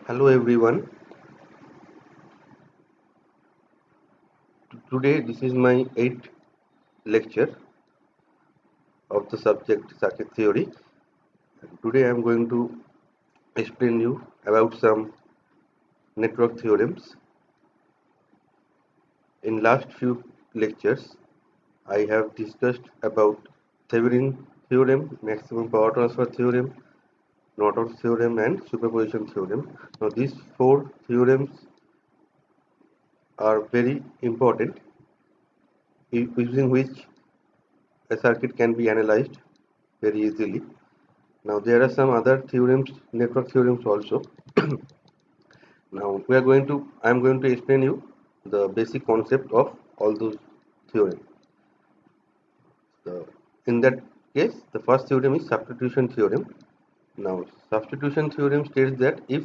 Hello everyone. Today this is my eighth lecture of the subject circuit theory. Today I am going to explain you about some network theorems. In last few lectures I have discussed about Thevenin theorem, maximum power transfer theorem, Norton's theorem and superposition theorem. Now these four theorems are very important using which a circuit can be analyzed very easily. Now there are some other theorems, network theorems also. Now I am going to explain you the basic concept of all those theorems. In that case, the first theorem is substitution theorem. Now substitution theorem states that if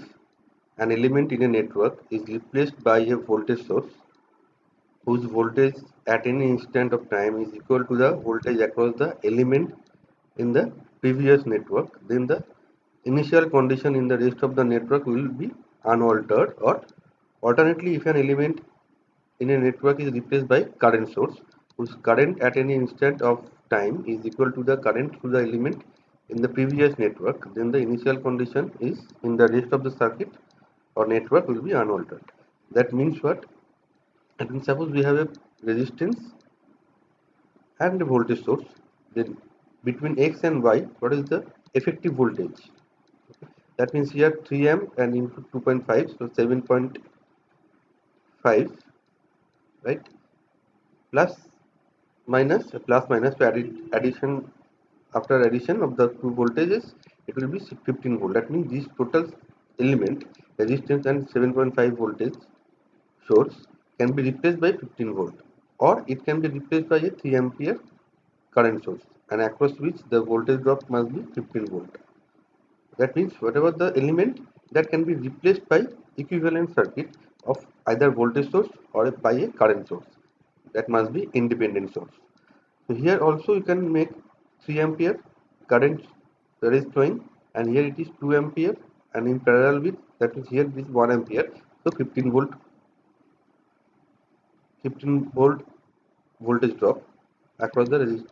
an element in a network is replaced by a voltage source whose voltage at any instant of time is equal to the voltage across the element in the previous network, then the initial condition in the rest of the network will be unaltered, or alternately if an element in a network is replaced by current source whose current at any instant of time is equal to the current through the element in the previous network, then the initial condition is in the rest of the circuit or network will be unaltered. That means what? That means suppose we have a resistance and a voltage source, then between x and y, what is the effective voltage? That means here 3 amp and into 2.5, so 7.5, right? Plus plus minus for addition, after addition of the two voltages, it will be 15 volt. That means this total element resistance and 7.5 voltage source can be replaced by 15 volt, or it can be replaced by a 3 ampere current source, and across which the voltage drop must be 15 volt. That means whatever the element that can be replaced by equivalent circuit of either voltage source or by a current source, that must be independent source. So here also you can make 3 ampere current that is flowing, and here it is 2 ampere, and in parallel with that is here this 1 ampere, so 15 volt voltage drop across the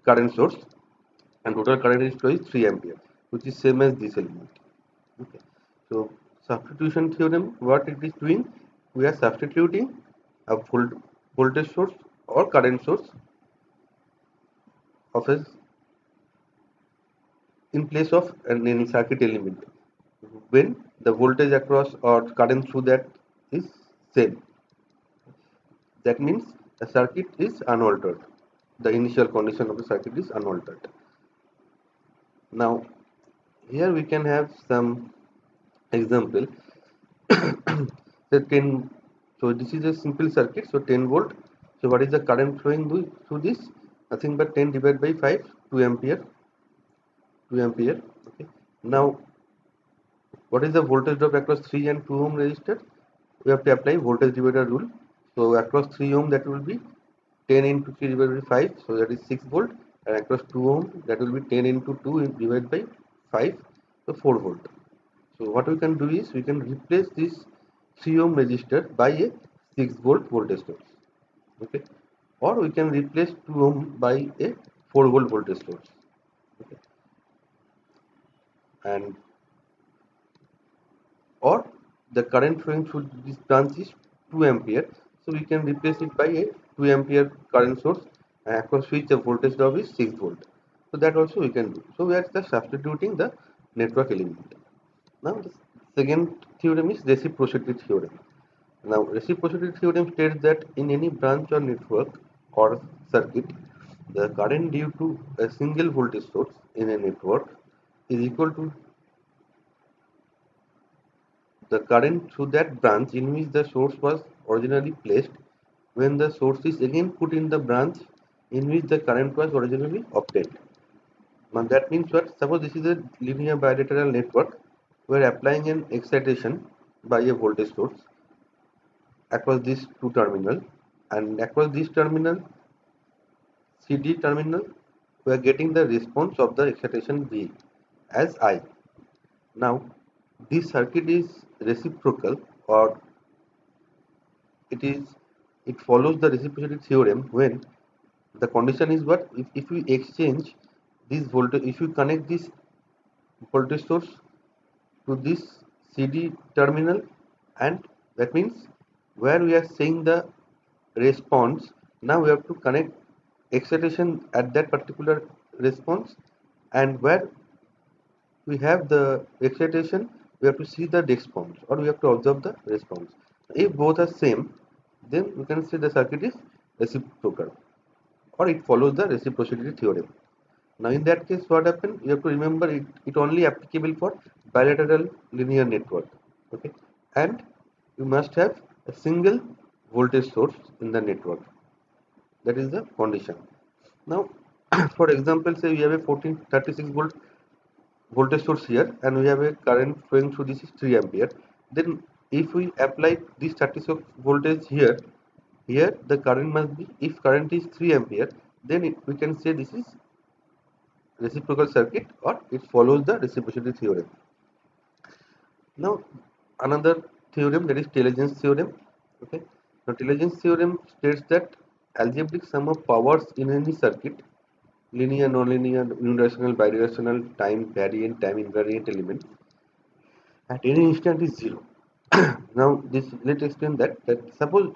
current source, and total current is flow is 3 ampere, which is same as this element. Okay. So substitution theorem, what it is doing, we are substituting a voltage source or current source of a in place of any circuit element when the voltage across or current through that is same. That means the circuit is unaltered. The initial condition of the circuit is unaltered. Now here we can have some example. So 10, so this is a simple circuit, so 10 volt. So what is the current flowing through this? Nothing but 10 divided by 5, 2 ampere, 2 ampere. Okay. Now what is the voltage drop across 3 and 2 ohm resistor? We have to apply voltage divider rule. So across 3 ohm that will be 10 into 3 divided by 5, so that is 6 volt, and across 2 ohm that will be 10 into 2 divided by 5, so 4 volt. So what we can do is we can replace this 3 ohm resistor by a 6 volt voltage source. Okay, or we can replace 2 ohm by a 4 volt voltage source. Okay, and or the current flowing through this branch is 2 ampere, so we can replace it by a 2 ampere current source, across which the voltage drop is 6 volt. So that also we can do. So we are just substituting the network element. Now the second theorem is reciprocity theorem. Now reciprocity theorem states that in any branch or network or circuit, the current due to a single voltage source in a network is equal to the current through that branch in which the source was originally placed when the source is again put in the branch in which the current was originally obtained. Now that means what? Suppose this is a linear bilateral network. We are applying an excitation by a voltage source across these two terminals, and across this terminal, CD terminal, we are getting the response of the excitation V as I. Now this circuit is reciprocal, or it follows the reciprocity theorem when the condition is what, if we exchange this voltage, if we connect this voltage source to this CD terminal, and that means where we are seeing the response, now we have to connect excitation at that particular response, and where we have the excitation, we have to see the response, or we have to observe the response. If both are same, then we can say the circuit is reciprocal, or it follows the reciprocity theorem. Now in that case, what happened? You have to remember it only applicable for bilateral linear network. Okay, and you must have a single voltage source in the network. That is the condition. Now, for example, say we have a 1436 volt voltage source here, and we have a current flowing through this is 3 ampere. Then if we apply this 36 voltage here, the current must be, if current is 3 ampere, then we can say this is reciprocal circuit, or it follows the reciprocity theorem. Now another theorem, that is Taylor-Jensen theorem. Okay, now Taylor-Jensen theorem states that algebraic sum of powers in any circuit, linear, nonlinear, unidirectional, bidirectional, time variant, time invariant element, at any instant is zero. Now this, let's explain that suppose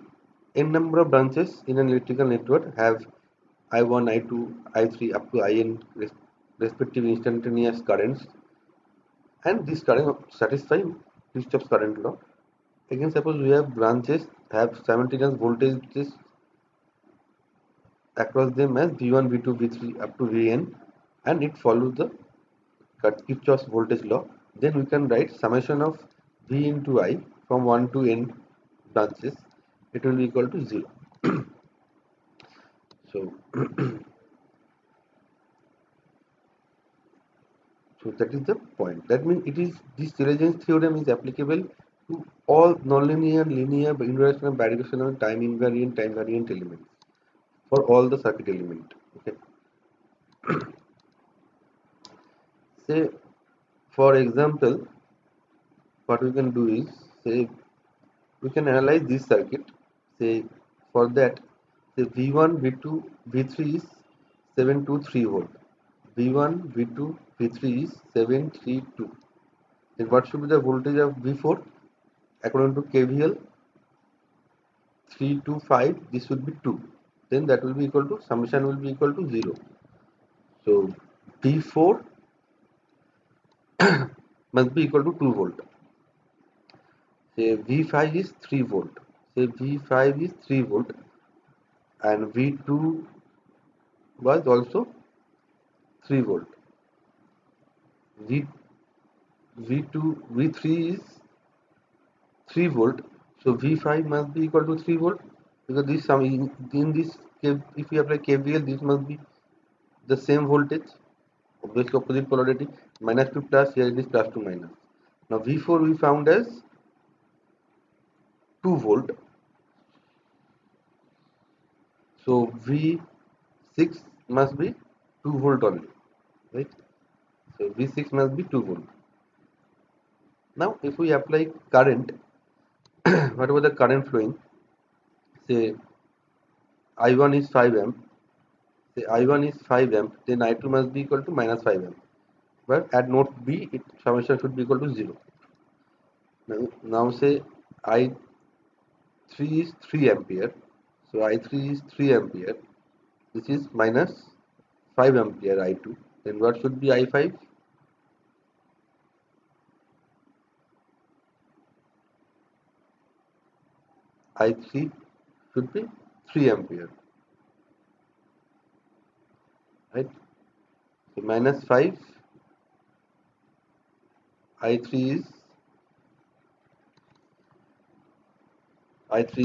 n number of branches in an electrical network have I1, I2, I3 up to In respective instantaneous currents, and this current satisfy Kirchhoff's current law. Again, suppose we have branches have simultaneous voltages across them as V1, V2, V3 up to Vn, and it follows the Kirchhoff's voltage law. Then we can write summation of V into I from 1 to n branches. It will be equal to 0. So, so that is the point. That means it is, this Taylor-Jensen theorem is applicable to all nonlinear, linear, unidirectional, bidirectional, time variant elements, for all the circuit element. Okay. Say, for example, what we can do is, say we can analyze this circuit. Say for that, say V1, V2, V3 is 723 volt. V1, V2, V3 is 732. Then what should be the voltage of V4? According to KVL, 3 to 5, this would be 2. Then that will be equal to, summation will be equal to 0. So V4 must be equal to 2 volt. Say V5 is 3 volt. Say V5 is 3 volt, and V2 was also 3 volt. V V2 V3 is 3 volt, so V5 must be equal to 3 volt, because this sum in this, if we apply KVL, this must be the same voltage, obviously opposite polarity, minus to plus, here it is plus to minus. Now V4 we found as 2 volt, so V6 must be 2 volt only, right? So V6 must be 2 volt. Now if we apply current, whatever the current flowing, say I1 is 5 amp, say I1 is 5 amp, then I2 must be equal to minus 5 amp. But at node B, it summation should be equal to 0. Now say I3 is 3 ampere, so I3 is 3 ampere. This is minus 5 ampere I2. Then what should be I5? I3 should be 3 ampere, right? So minus 5, I3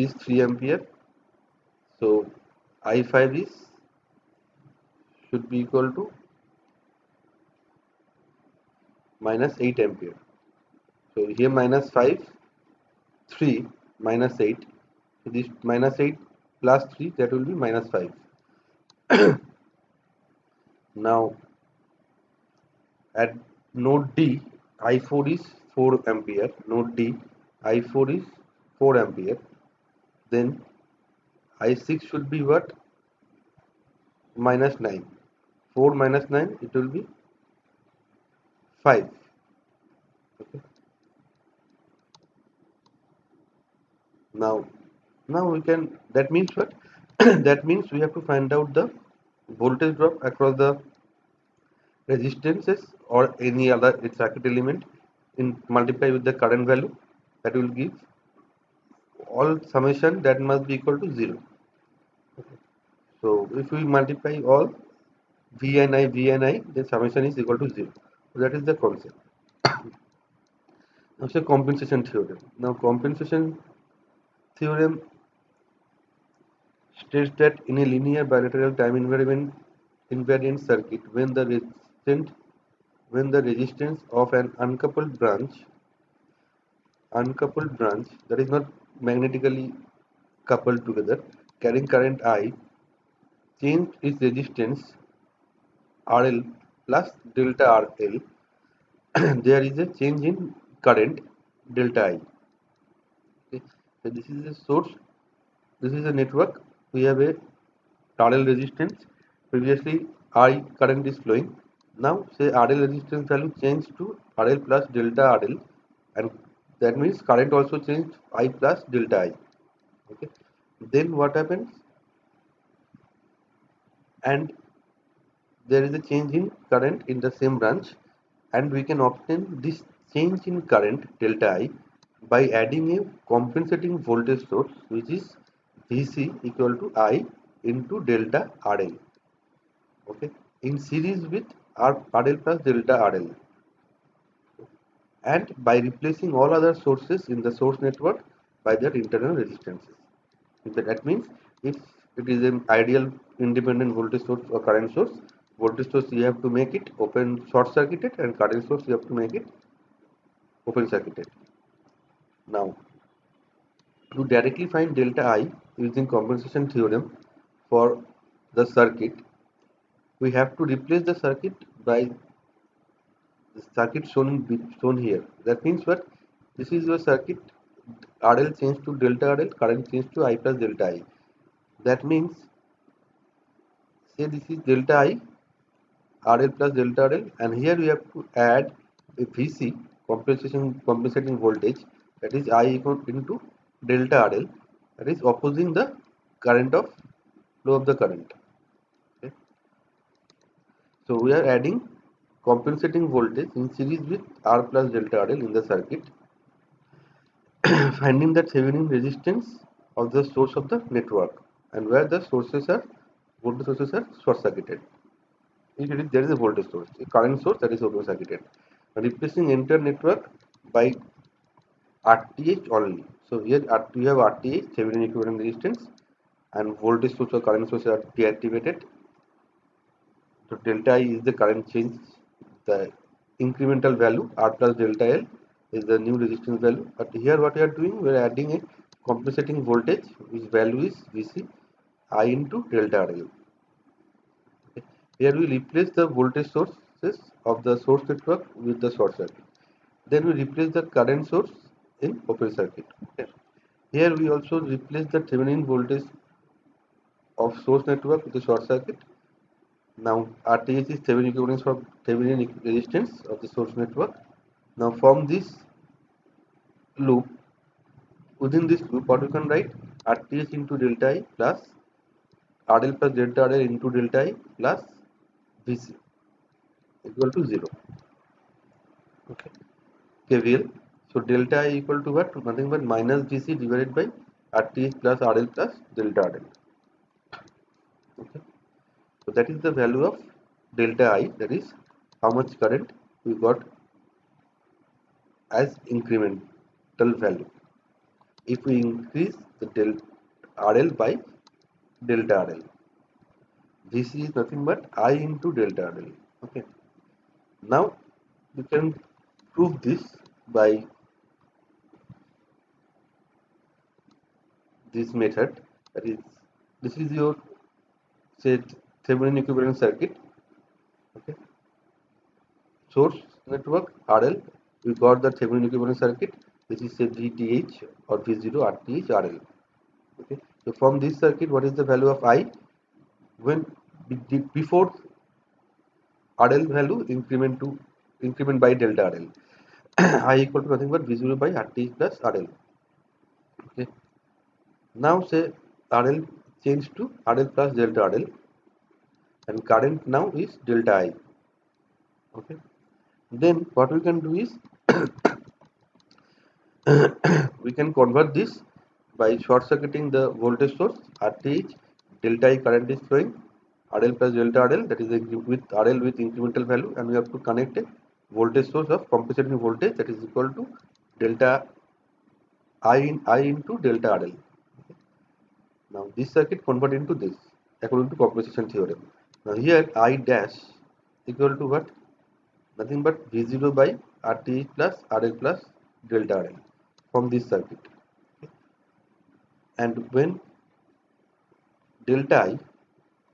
is 3 ampere. So I5 is should be equal to minus 8 ampere. So here minus 5, 3 minus 8. So this minus 8 plus 3, that will be minus 5. Now at node D, I4 is 4 ampere. Note D. I4 is 4 ampere. Then I6 should be what? Minus 9. 4 minus 9, it will be 5. Okay. Now, now we can, that means what? That means we have to find out the voltage drop across the resistances or any other circuit element in multiply with the current value, that will give all summation that must be equal to 0. So if we multiply all V and I, then summation is equal to 0. So that is the concept. Now say compensation theorem. Now compensation theorem states that in a linear bilateral time invariant circuit, when the resistance of an uncoupled branch that is not magnetically coupled together carrying current I change its resistance RL plus delta RL, there is a change in current delta I. Okay. So this is a source, this is a network. We have a RL resistance. Previously I current is flowing. Now say RL resistance value changed to RL plus delta RL, and that means current also changed I plus delta I. Okay. Then what happens? And there is a change in current in the same branch, and we can obtain this change in current delta I by adding a compensating voltage source, which is Vc equal to I into delta RL, okay, in series with RL plus delta RL, and by replacing all other sources in the source network by their internal resistances. That means if it is an ideal independent voltage source or current source, voltage source you have to make it open short circuited, and current source you have to make it open circuited. Now, to directly find delta I using compensation theorem for the circuit, we have to replace the circuit by the circuit shown here. That means what? This is your circuit. RL changed to delta RL, current changed to I plus delta I. That means, say this is delta I, RL plus delta RL, and here we have to add a VC compensating voltage, that is I equal into delta RL, that is opposing the current of flow of the current. Okay. So we are adding compensating voltage in series with R plus delta RL in the circuit, finding the Thevenin resistance of the source of the network, and where the voltage sources are short circuited. If it is, there is a voltage source, a current source that is open circuited, replacing entire network by RTH only. So here we have RTH, Thevenin equivalent resistance, and voltage source or current source are deactivated. So delta I is the current change. The incremental value R plus delta L is the new resistance value. But here what we are doing, we are adding a compensating voltage, which value is Vc I into delta RL. Here we replace the voltage sources of the source network with the short circuit. Then we replace the current source in open circuit. Okay. Here we also replace the Thevenin voltage of source network with the short circuit. Now RTH is Thevenin equivalence for Thevenin resistance of the source network. Now from this loop, within this loop, what we can write? RTH into delta I plus RL plus delta RL into delta I plus Vc equal to 0. Okay. KVL. So delta I equal to what? Nothing but minus Vc divided by RTH plus RL plus delta RL. Okay. So that is the value of delta I, that is how much current we got as incremental value. If we increase the RL by delta RL, Vc is nothing but I into delta RL. Okay. Now we can prove this by this method. That is, this is your, say, Thevenin equivalent circuit. Okay. Source network RL, we got the Thevenin equivalent circuit. This is say VTH or V0 RTH RL. Okay, so from this circuit, what is the value of I when before RL value increment by delta RL? I equal to nothing but V0 by RTH plus RL. Okay, now say RL changed to RL plus delta RL, and current now is delta I. Okay, then what we can do is we can convert this by short circuiting the voltage source RTH. Delta I current is flowing, RL plus delta RL, that is with RL with incremental value, and we have to connect a voltage source of compensating voltage that is equal to delta I into delta RL. Now this circuit convert into this according to compensation theorem. Now here I dash equal to what? Nothing but V0 by RTH plus RL plus delta RL from this circuit. And when delta I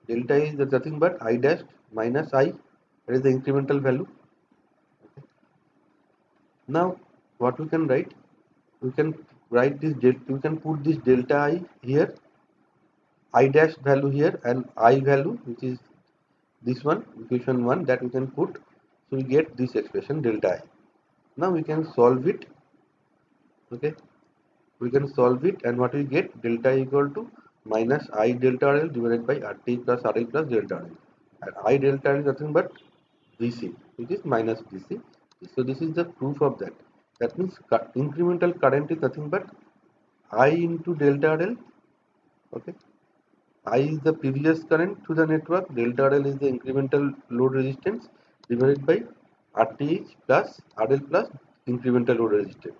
is nothing but I dash minus I, that is the incremental value. Now what we can write? We can write this we can put this delta I here, I dash value here, and I value, which is this one, equation 1, that we can put, so we get this expression delta I. Now we can solve it. Okay, we can solve it, and what we get? Delta I equal to minus I delta RL divided by RT plus RL plus delta RL, and I delta RL is nothing but VC, which is minus VC. So this is the proof of that. That means incremental current is nothing but I into delta RL. Okay, I is the previous current to the network, delta RL is the incremental load resistance divided by RTH plus RL plus incremental load resistance.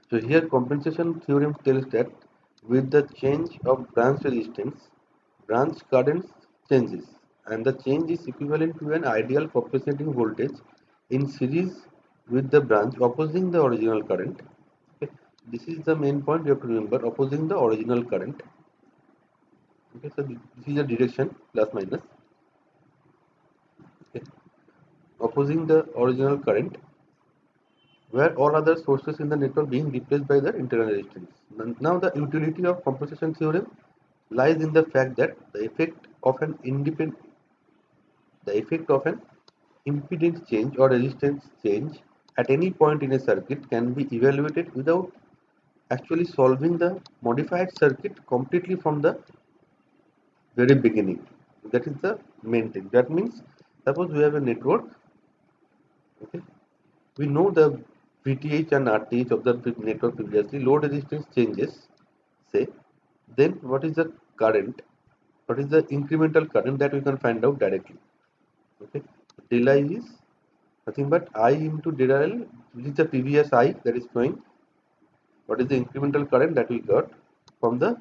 So here compensation theorem tells that with the change of branch resistance, branch current changes, and the change is equivalent to an ideal compensating voltage in series with the branch opposing the original current. Okay. This is the main point you have to remember, opposing the original current. Okay, so this is the direction plus minus. Okay. Opposing the original current, where all other sources in the network being replaced by their internal resistance. Now the utility of compensation theorem lies in the fact that the effect of an impedance change or resistance change at any point in a circuit can be evaluated without actually solving the modified circuit completely from the very beginning. That is the main thing. That means suppose we have a network. Okay, we know the VTH and RTH of the network previously. Load resistance changes, say, then what is the current? What is the incremental current that we can find out directly? Okay, del I is nothing but I into del RL, which is the previous I that is flowing. What is the incremental current that we got from the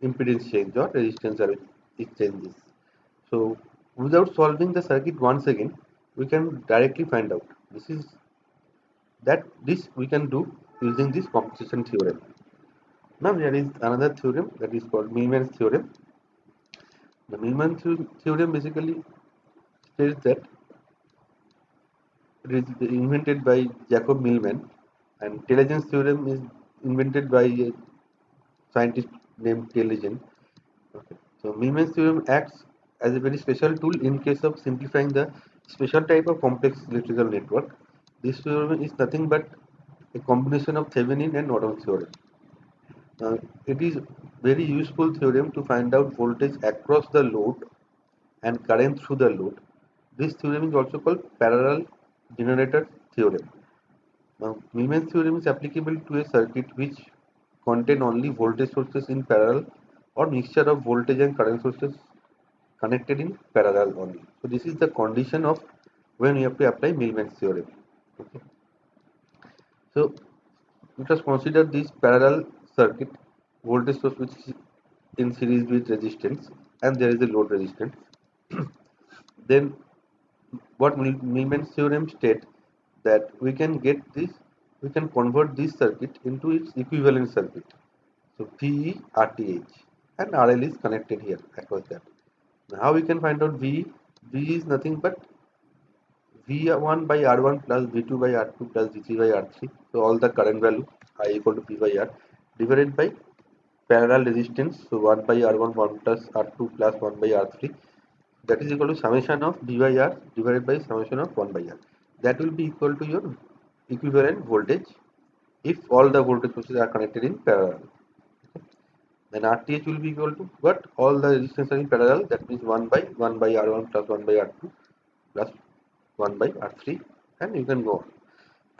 impedance change or resistance changes? So without solving the circuit once again, we can directly find out. This we can do using this compensation theorem. Now there is another theorem that is called Millman's theorem. The Millman theorem basically states that it is invented by Jacob Millman, and Telegen's theorem is invented by a scientist named Telegen. Okay. So Millman's theorem acts as a very special tool in case of simplifying the special type of complex electrical network. This theorem is nothing but a combination of Thevenin and Norton theorem. It is very useful theorem to find out voltage across the load and current through the load. This theorem is also called parallel generator theorem. Now, Millman's theorem is applicable to a circuit which contain only voltage sources in parallel or mixture of voltage and current sources connected in parallel only. So this is the condition of when we have to apply Millman's theorem. Okay. So let us consider this parallel circuit, voltage source which is in series with resistance, and there is a load resistance. Then what Millman's theorem states that we can convert this circuit into its equivalent circuit. So VE, RTH, and RL is connected here across that. Now how we can find out VE? VE is nothing but V1 by R1 plus V2 by R2 plus V3 by R3. So all the current value I equal to P by R divided by parallel resistance. So 1 by R1 1 plus R2 plus 1 by R3. That is equal to summation of V by R divided by summation of 1 by R. That will be equal to your equivalent voltage if all the voltage sources are connected in parallel. Then RTH will be equal to what? All the resistance are in parallel. That means 1 by R1 plus 1 by R2 plus 1 by R3, and you can go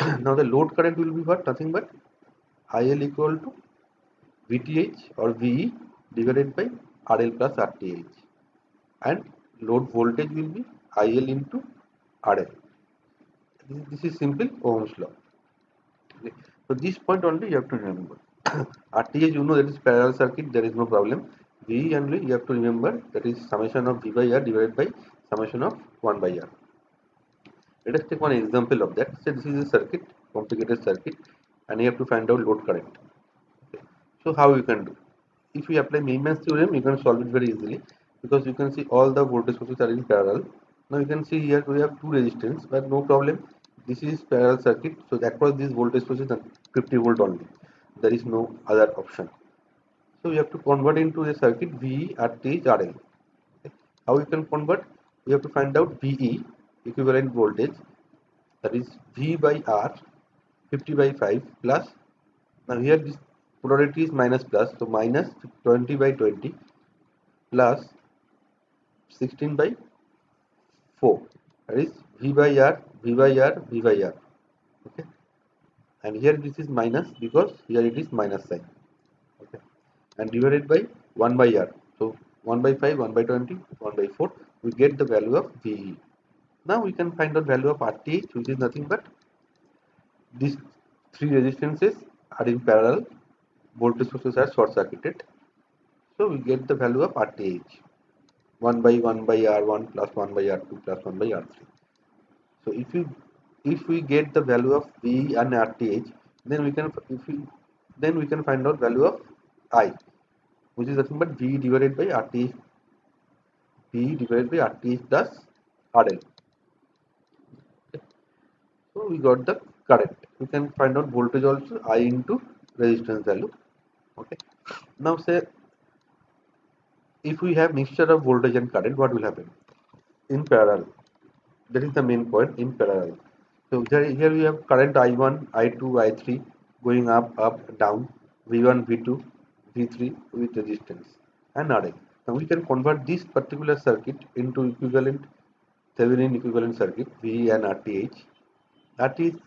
on. Now the load current will be what? Nothing but IL equal to VTH or VE divided by RL plus RTH, and load voltage will be IL into RL. This is simple Ohm's law. Okay. So this point only you have to remember. RTH, you know, that is parallel circuit, there is no problem. VE only you have to remember, that is summation of V by R divided by summation of 1 by R. Let us take one example of that. Say this is a circuit, complicated circuit, and you have to find out load current. Okay. So how you can do? If you apply Neyman's theorem, you can solve it very easily, because you can see all the voltage sources are in parallel. Now you can see here we have two resistance, but no problem. This is parallel circuit, so across these voltage sources are 50 volt only. There is no other option. So you have to convert into a circuit VE, RTH, RL. Okay. How you can convert? You have to find out VE, equivalent voltage, that is V by R 50 by 5 plus, now here this polarity is minus plus, so minus 20 by 20 plus 16 by 4, that is V by R, V by R, V by R. Okay, and here this is minus because here it is minus sign. Okay, and divided by 1 by R, so 1 by 5, 1 by 20, 1 by 4, we get the value of VE. Now we can find the value of RTH, which is nothing but these three resistances are in parallel, voltage sources are short circuited. So we get the value of RTH, 1 by R1 plus 1 by R2 plus 1 by R3. So if we get the value of V and RTH, then we can find out value of I, which is nothing but V divided by RTH, V divided by RTH plus RL. So we got the current. We can find out voltage also, I into resistance value. Okay. Now say if we have mixture of voltage and current, what will happen? In parallel. That is the main point, in parallel. So here we have current I1, I2, I3 going up, down, V1, V2, V3 with resistance and RL. Now we can convert this particular circuit into equivalent Thevenin equivalent circuit, V and RTH. RTH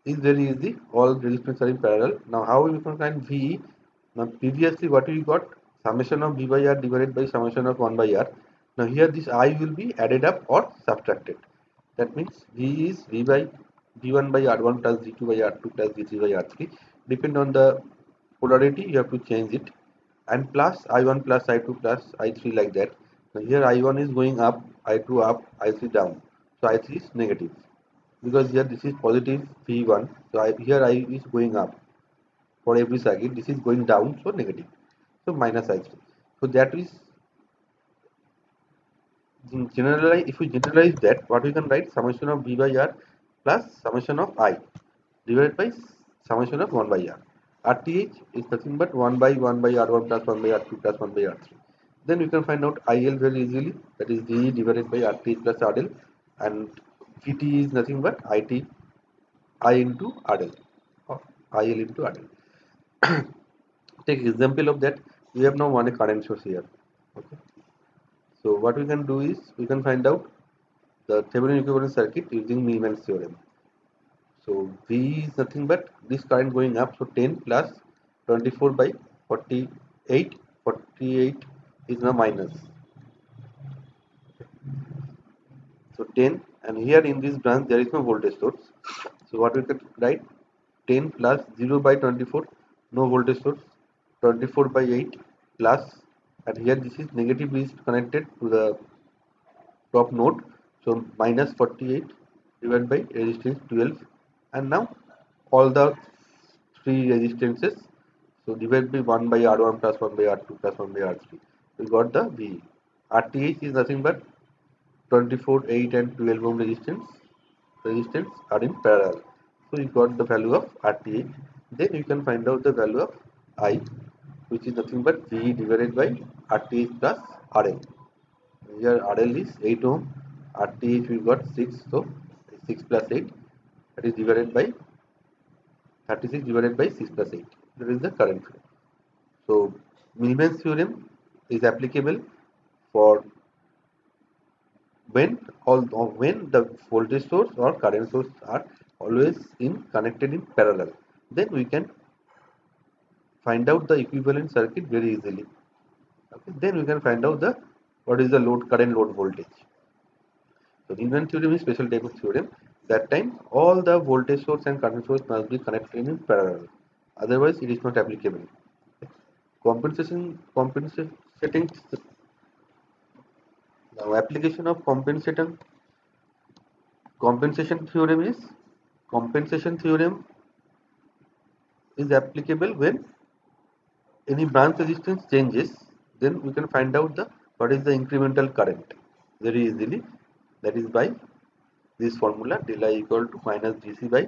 is very easy. All resistance are in parallel. Now how we can find VE? Now previously what we got? Summation of V by R divided by summation of 1 by R. Now here this I will be added up or subtracted. That means V is V by V1 by R1 plus V2 by R2 plus V3 by R3. Depend on the polarity, you have to change it. And plus I1 plus I2 plus I3 like that. Now here I1 is going up, I2 up, I3 down. So I3 is negative, because here this is positive V1, so here I is going up for every circuit, this is going down, so negative, so minus I3. So that is generalize. If we generalize that, what we can write? Summation of V by R plus summation of I divided by summation of 1 by R. RTH is nothing but 1 by R1 plus 1 by R2 plus 1 by R3. Then we can find out IL very easily, that is V divided by RTH plus RL, and VT is nothing but IT I into RL or IL into RL. Take example of that. We have now one current source here. Okay. So what we can do is we can find out the Thevenin equivalent circuit using Neyman's theorem. So V is nothing but this current going up. So 10 plus 24 by 48. 48 is now minus. So 10, and here in this branch there is no voltage source. So what we can write? 10 plus 0 by 24, no voltage source, 24 by 8 plus, and here this is negative is connected to the top node, so minus 48 divided by resistance 12, and now all the three resistances, so divided by 1 by R1 plus 1 by R2 plus 1 by R3, we got the V. RTH is nothing but 24, 8 and 12 ohm resistance are in parallel. So you got the value of RTH. Then you can find out the value of I, which is nothing but V divided by RTH plus RL. Here RL is 8 ohm, RTH we got 6, so 6 plus 8, that is divided by 36 divided by 6 plus 8. That is the current flow. So Millman's theorem is applicable for when the voltage source or current source are always connected in parallel. Then we can find out the equivalent circuit very easily. Okay. Then we can find out the what is the current load voltage. So Millman theorem is special type of theorem. That time all the voltage source and current source must be connected in parallel. Otherwise it is not applicable. Compensating now application of compensation theorem is applicable when any branch resistance changes, then we can find out the what is the incremental current very easily. That is by this formula, del I equal to minus Gc by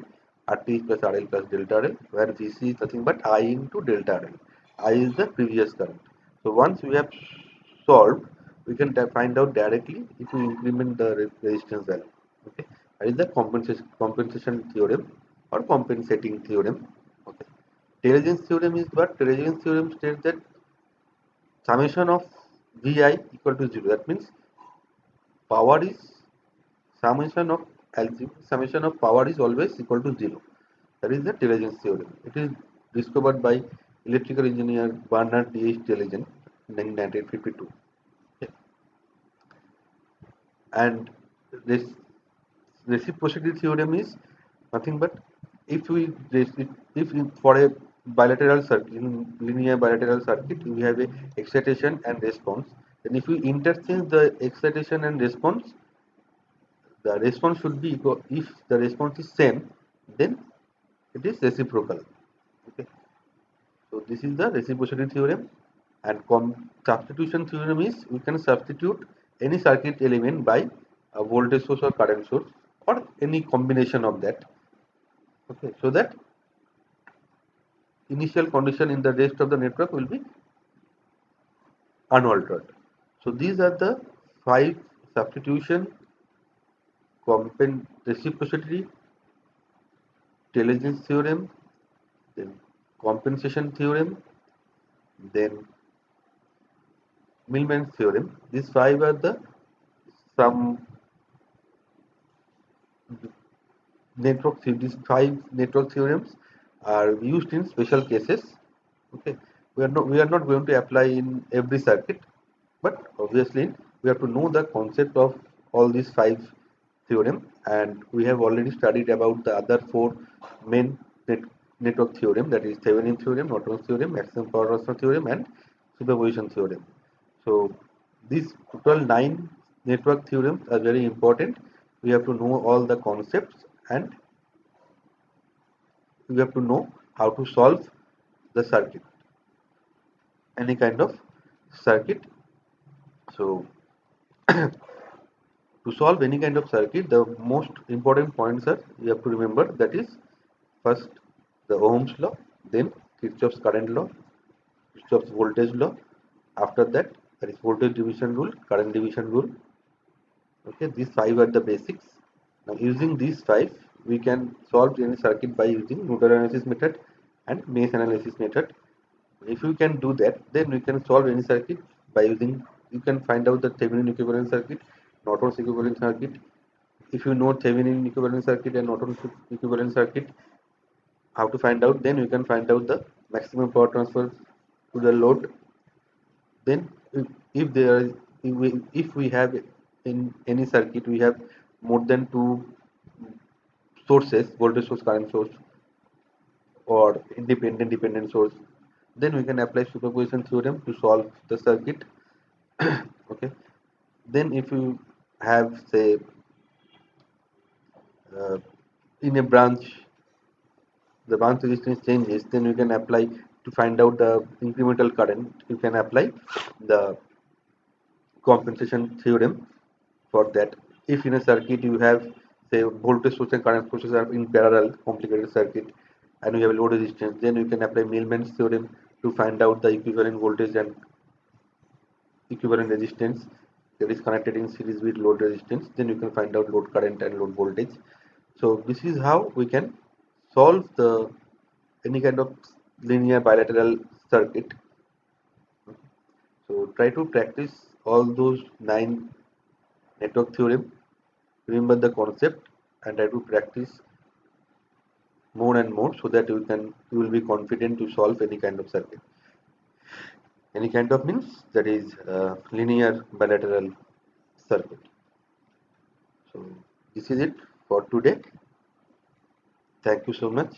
RT plus RL plus delta RL, where Gc is nothing but I into delta RL. I is the previous current. So once we have solved, we can find out directly if we increment the resistance value. Okay, that is the compensation theorem or compensating theorem. Okay, Taylor's theorem is what? Taylor's theorem states that summation of Vi equal to 0. That means power is summation of summation of power is always equal to 0. That is the Taylor's theorem. It is discovered by electrical engineer Bernard T. H. Taylor in 1952. Okay. And this reciprocity theorem is nothing but if we for a bilateral circuit, in linear bilateral circuit, we have a excitation and response. Then if we interchange the excitation and response, the response should be equal. If the response is same, then it is reciprocal. Okay, so this is the reciprocity theorem. And substitution theorem is we can substitute any circuit element by a voltage source or current source or any combination of that. Okay, so that initial condition in the rest of the network will be unaltered. So these are the 5: substitution, reciprocity, Taylor's theorem, then compensation theorem, then Millman's theorem. These 5 are the some these 5 network theorems are used in special cases. Okay, we are not going to apply in every circuit, but obviously we have to know the concept of all these 5 theorem, and we have already studied about the other 4 main network theorem, that is Thevenin theorem, Norton's theorem, maximum power transfer theorem, and superposition theorem. So these total 9 network theorems are very important. We have to know all the concepts, and we have to know how to solve the circuit, any kind of circuit. So to solve any kind of circuit, the most important points are you have to remember, that is first the Ohm's law, then Kirchhoff's current law, Kirchhoff's voltage law. After that is voltage division rule, current division rule. Okay, these 5 are the basics. Now using these 5, we can solve any circuit by using nodal analysis method and mesh analysis method. If you can do that, then we can solve any circuit by using, you can find out the Thevenin equivalent circuit, Norton's equivalent circuit. If you know Thevenin equivalent circuit and Norton's equivalent circuit, how to find out, then you can find out the maximum power transfer to the load. Then if there is, if we have in any circuit, we have more than 2 sources, voltage source, current source, or independent dependent source, then we can apply superposition theorem to solve the circuit. Okay, then if you have, say, uh, in a branch the branch resistance changes, then you can apply to find out the incremental current, you can apply the compensation theorem for that. If in a circuit you have, say, voltage source and current sources are in parallel, complicated circuit, and you have a load resistance, then you can apply Millman's theorem to find out the equivalent voltage and equivalent resistance that is connected in series with load resistance. Then you can find out load current and load voltage. So this is how we can solve the any kind of linear bilateral circuit. So try to practice all those 9 network theorem. Remember the concept and try to practice more and more so that you will be confident to solve any kind of circuit. Any kind of means that is linear bilateral circuit. So this is it for today. Thank you so much.